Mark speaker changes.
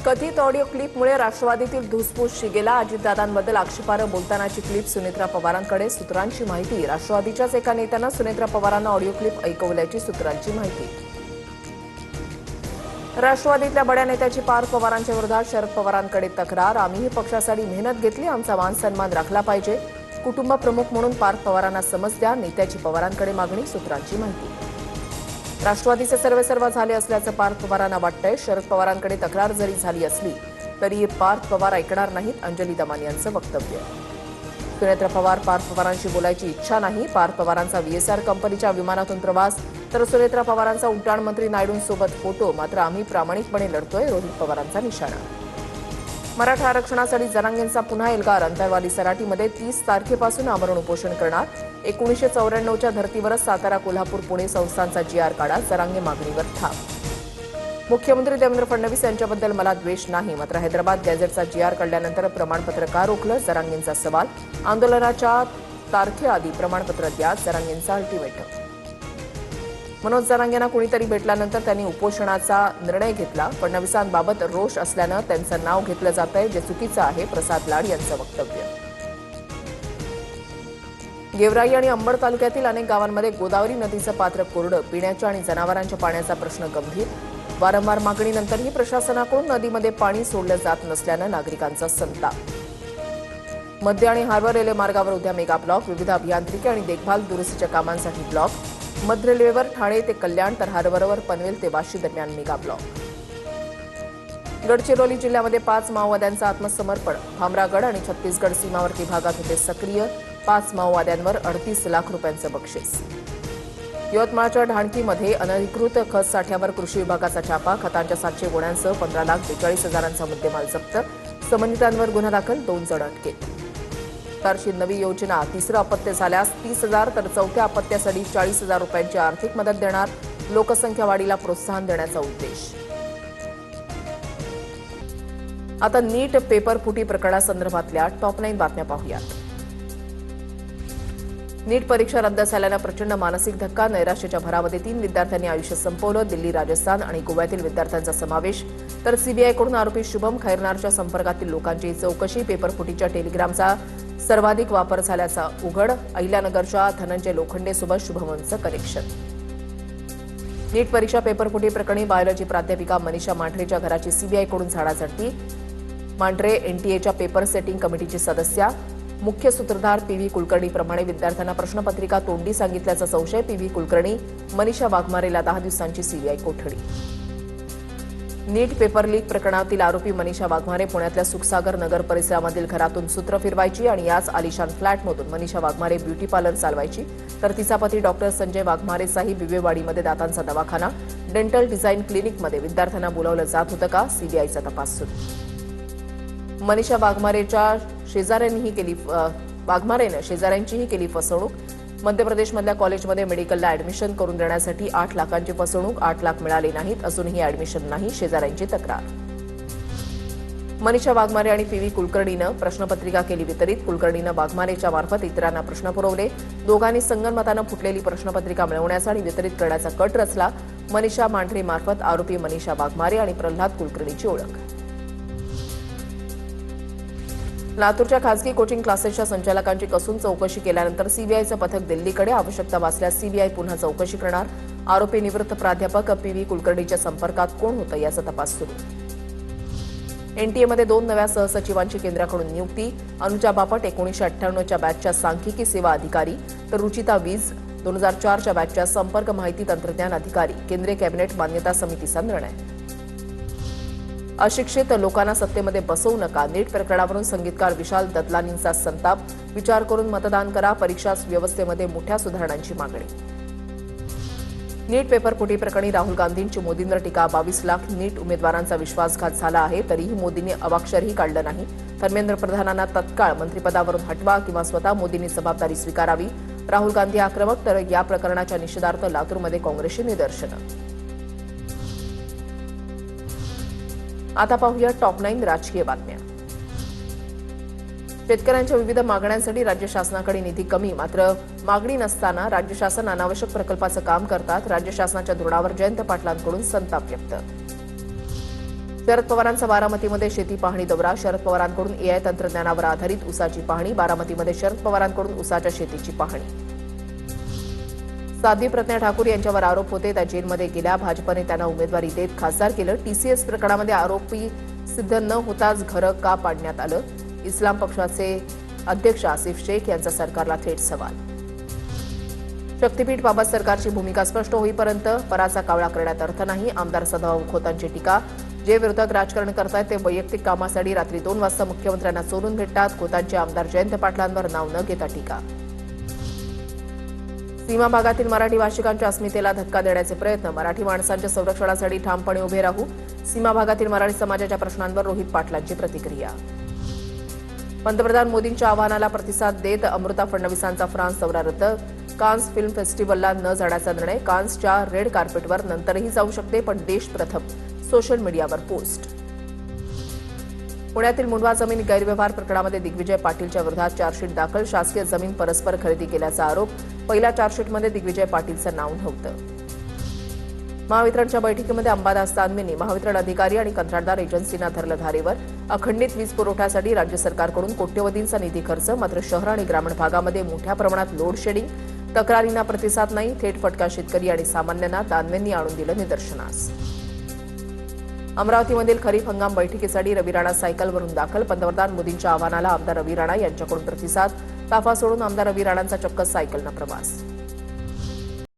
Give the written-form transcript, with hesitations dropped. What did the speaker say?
Speaker 1: कथित ऑडिओ क्लिपमुळे राष्ट्रवादीतील धुसफूस शिगेला. अजितदादांबद्दल आक्षेपार्ह बोलतानाची क्लिप सुनेत्रा पवारांकडे. सूत्रांची माहिती. राष्ट्रवादीच्याच एका नेत्यानं सुनेत्रा पवारांना ऑडिओ क्लिप ऐकवल्याची सूत्रांची माहिती. राष्ट्रवादीतल्या बड्या नेत्याची पार्थ पवारांच्या विरोधात शरद पवारांकडे तक्रार. आम्हीही पक्षासाठी मेहनत घेतली, आमचा मान सन्मान राखला पाहिजे. कुटुंब प्रमुख म्हणून पार्थ पवारांना समज द्या, नेत्याची पवारांकडे मागणी. सूत्रांची माहिती. राष्ट्रवादीचे सर्वेसर्वा झाले असल्याचं पार्थ पवारांना वाटतंय. शरद पवारांकडे तक्रार जरी झाली असली तरी पार्थ पवार ऐकणार नाहीत, अंजली दमानी यांचं वक्तव्य. सुनेत्रा पवार पार्थ पवारांशी बोलायची इच्छा नाही. पार्थ पवारांचा VSR कंपनीच्या विमानातून प्रवास तर सुनेत्रा पवारांचा उड्डाण मंत्री नायडूंसोबत फोटो. मात्र आम्ही प्रामाणिकपणे लढतोय, रोहित पवारांचा निशाणा. मराठा आरक्षणासाठी जरांगेंचा पुन्हा एल्गार. अंतरवाली सराटीमध्ये 30 तारखेपासून आमरण उपोषण करणार. 1994च्या धर्तीवरच सातारा, कोल्हापूर, पुणे संस्थांचा GR काढा. जरांगे मागणीवर ठाम. मुख्यमंत्री देवेंद्र फडणवीस यांच्याबद्दल मला द्वेष नाही, मात्र हैदराबाद गॅझेटचा GR काढल्यानंतर प्रमाणपत्र का रोखलं? जरांगेंचा सवाल. आंदोलनाच्या तारखेआधी प्रमाणपत्र द्या. जरांगेंचा अल्टिमेटम. मनोज जरांगेंना कुणीतरी भेटल्यानंतर त्यांनी उपोषणाचा निर्णय घेतला. फडणवीसांबाबत रोष असल्यानं त्यांचं नाव घेतलं जातंय, जे चुकीचं आहे. प्रसाद लाड यांचं वक्तव्य. गेवराई आणि अंबड तालुक्यातील अनेक गावांमध्ये गोदावरी नदीचं पात्र कोरडं. पिण्याच्या आणि जनावरांच्या पाण्याचा प्रश्न गंभीर. वारंवार मागणीनंतरही प्रशासनाकडून नदीमध्ये पाणी सोडलं जात नसल्यानं नागरिकांचा संताप. मध्य आणि हार्बर रेल्वे मार्गावर उद्या मेगा ब्लॉक. विविध अभियांत्रिकी आणि देखभाल दुरुस्तीच्या कामांसाठी ब्लॉक. मध्य रेल्वेवर ठाणे ते कल्याण तर हार्बरवर पनवेल ते वाशी दरम्यान मेगा ब्लॉक. गडचिरोली जिल्ह्यामध्ये 5 माओवाद्यांचं आत्मसमर्पण. भामरागड आणि छत्तीसगड सीमावर्ती भागात होते सक्रिय. 5 माओवाद्यांवर 38 लाख रुपयांचं बक्षीस. यवतमाळच्या ढाणकीमध्ये अनधिकृत खत साठ्यावर कृषी विभागाचा छापा. खतांच्या 700 गोण्यांसह 15,42,000चा मुद्देमाल जप्त. संबंधितांवर गुन्हा दाखल. 2 जण अटकेत. सरकारची नवी योजना. तिसरं अपत्य झाल्यास 30,000 तर चौथ्या अपत्यासाठी 40,000 रुपयांची आर्थिक मदत देणार. लोकसंख्या वाढीला प्रोत्साहन देण्याचा उद्देश. आता नीट पेपर फुटी प्रकरणासंदर्भातल्या टॉप 9 बातम्या पाहूयात. नीट परीक्षा रद्द झाल्यानं प्रचंड मानसिक धक्का. नैराश्याच्या भरामध्ये 3 विद्यार्थ्यांनी आयुष्य संपवलं. दिल्ली, राजस्थान आणि गोव्यातील विद्यार्थ्यांचा समावेश. तर सीबीआयकडून आरोपी शुभम खैरनारच्या संपर्कातील लोकांची चौकशी. पेपर फुटीच्या टेलिग्रामचा सर्वाधिक वापर झाल्याचा उघड. अहिल्यानगरच्या धनंजय लोखंडेसोबत शुभमचं कनेक्शन. नीट परीक्षा पेपरफुटी प्रकरणी बायोलॉजी प्राध्यापिका मनीषा मांढरेच्या घराची सीबीआयकडून झाडाझडती. मांढरे NTA पेपर सेटिंग कमिटीची सदस्या. मुख्य सूत्रधार PV कुलकर्णीप्रमाणे विद्यार्थ्यांना प्रश्नपत्रिका तोंडी सांगितल्याचा संशय. PV कुलकर्णी. मनीषा वाघमारेला 10 दिवसांची सीबीआय कोठडी. नीट पेपर लीक प्रकरणातील आरोपी मनीषा वाघमारे पुण्यातल्या सुखसागर नगर परिसरामधील घरातून सूत्र फिरवायची आणि याच आलिशान फ्लॅटमधून मनीषा वाघमारे ब्युटी पार्लर चालवायची. तर तिचा पती डॉक्टर संजय वाघमारेचाही बिवेवाडीमध्ये दातांचा दवाखाना. डेंटल डिझाईन क्लिनिकमध्ये विद्यार्थ्यांना बोलावलं जात होतं का? सीबीआयचा तपास सुरू. मनीषा वाघमारेच्या शेजाऱ्यांचीही केली फसवणूक. मध्य प्रदेशमधल्या कॉलेजमध्ये मेडिकलला ऍडमिशन करून देण्यासाठी 8 लाखांची फसवणूक. 8 लाख मिळाले नाहीत, अजूनही ऍडमिशन नाही. शेजाऱ्यांची तक्रार. मनीषा वाघमारे आणि PV कुलकर्णीनं प्रश्नपत्रिका केली वितरित. कुलकर्णीनं वाघमारेच्या मार्फत इतरांना प्रश्न पुरवले. दोघांनी संगनमतानं फुटलेली प्रश्नपत्रिका मिळवण्याचा आणि वितरित करण्याचा कट रचला. मनीषा मांढरे मार्फत आरोपी मनीषा वाघमारे आणि प्रल्हाद कुलकर्णीची ओळख. लातूरच्या खासगी कोचिंग क्लासेसच्या संचालकांची कसून चौकशी केल्यानंतर सीबीआयचं पथक दिल्लीकडे. आवश्यकता भासल्यास सीबीआय पुन्हा चौकशी करणार. आरोपी निवृत्त प्राध्यापक PV कुलकर्णीच्या संपर्कात कोण होतं याचा तपास सुरू. NTA मध्ये 2 नव्या सहसचिवांची केंद्राकडून नियुक्ती. अनुजा बापट 1998च्या बॅचच्या सांख्यिकी सेवा अधिकारी तर रुचिता वीज 2004च्या बॅचच्या संपर्क माहिती तंत्रज्ञान अधिकारी. केंद्रीय कॅबिनेट मान्यता समितीचा निर्णय. अशिक्षित लोकांना सत्तेमध्ये बसवू नका. नीट प्रकरणावरून संगीतकार विशाल ददलानींचा संताप. विचार करून मतदान करा. परीक्षा व्यवस्थेमध्ये मोठ्या सुधारणांची मागणी. नीट पेपरफुटी प्रकरणी राहुल गांधींची मोदींवर टीका. 22 लाख नीट उमेदवारांचा विश्वासघात झाला आहे, तरीही मोदींनी अवाक्षरही काढलं नाही. धर्मेंद्र प्रधानांना तत्काळ मंत्रिपदावरून हटवा किंवा स्वतः मोदींनी जबाबदारी स्वीकारावी. राहुल गांधी आक्रमक. तर या प्रकरणाच्या निषेधार्थ लातूरमध्ये काँग्रेसची निदर्शनं. आता पाहूया टॉप 9 राजकीय बातम्या. शेतकऱ्यांच्या विविध मागण्यांसाठी राज्य शासनाकडे निधी कमी. मात्र मागणी नसताना राज्य शासन अनावश्यक प्रकल्पाचं काम करतात. राज्य शासनाच्या धोरणावर जयंत पाटलांकडून संताप व्यक्त. शरद पवारांचा बारामतीमध्ये शेती पाहणी दौरा. शरद पवारांकडून एआय तंत्रज्ञानावर आधारित ऊसाची पाहणी. बारामतीमध्ये शरद पवारांकडून ऊसाच्या शेतीची पाहणी. साध्वी प्रज्ञा ठाकूर यांच्यावर आरोप होते, त्या जेलमध्ये गेल्या. भाजपने त्यांना उमेदवारी देत खासदार केलं. टीसीएस प्रकरणामध्ये आरोपी सिद्ध न होताच घरं का पाडण्यात आलं? इस्लाम पक्षाचे अध्यक्ष आसिफ शेख यांचा सरकारला थेट सवाल. शक्तीपीठबाबत सरकारची भूमिका स्पष्ट होईपर्यंत पराचा कावळा करण्यात अर्थ नाही. आमदार सदाभाऊ खोतांची टीका. जे विरोधक राजकारण करतायत ते वैयक्तिक कामासाठी रात्री 2 वाजता मुख्यमंत्र्यांना चोरून भेटतात. खोतांची आमदार जयंत पाटलांवर नाव न घेता टीका. सीमा भागातील मराठी भाषिकांच्या अस्मितेला धक्का देण्याचे प्रयत्न. मराठी माणसांच्या संरक्षणासाठी ठामपणे उभे राहू. सीमा भागातील मराठी समाजाच्या प्रश्नांवर रोहित पाटलांची प्रतिक्रिया. पंतप्रधान मोदींच्या आवाहनाला प्रतिसाद देत अमृता फडणवीसांचा फ्रान्स दौरा रद्द. कान्स फिल्म फेस्टिव्हलला न जाण्याचा निर्णय. कान्सच्या रेड कार्पेटवर नंतरही जाऊ शकते, पण देश प्रथम. सोशल मीडियावर पोस्ट. पुण्यातील मुंडवा जमीन गैरव्यवहार प्रकरणामध्ये दिग्विजय पाटीलच्या विरोधात चार्जशीट दाखल. शासकीय जमीन परस्पर खरेदी केल्याचा आरोप. पहिल्या चार्जशीटमध्ये दिग्विजय पाटीलचं नाव नव्हतं. महावितरणच्या बैठकीमध्ये अंबादास दानवेंनी महावितरण अधिकारी आणि कंत्राटदार एजन्सींना धरलं धारेवर. अखंडित वीज पुरवठ्यासाठी राज्य सरकारकडून कोट्यवधींचा निधी खर्च. मात्र शहर आणि ग्रामीण भागामध्ये मोठ्या प्रमाणात लोड शेडिंग. तक्रारींना प्रतिसाद नाही. थेट फटका शेतकरी आणि सामान्यांना. दानवेंनी आणून दिलं निदर्शनास. अमरावतीमधील खरीप हंगाम बैठकीसाठी रवी राणा सायकलवरून दाखल. पंतप्रधान मोदींच्या आवाहनाला आमदार रवी राणा यांच्याकडून प्रतिसाद. ताफा सोडून आमदार रवी राणांचा चक्क सायकलनं प्रवास.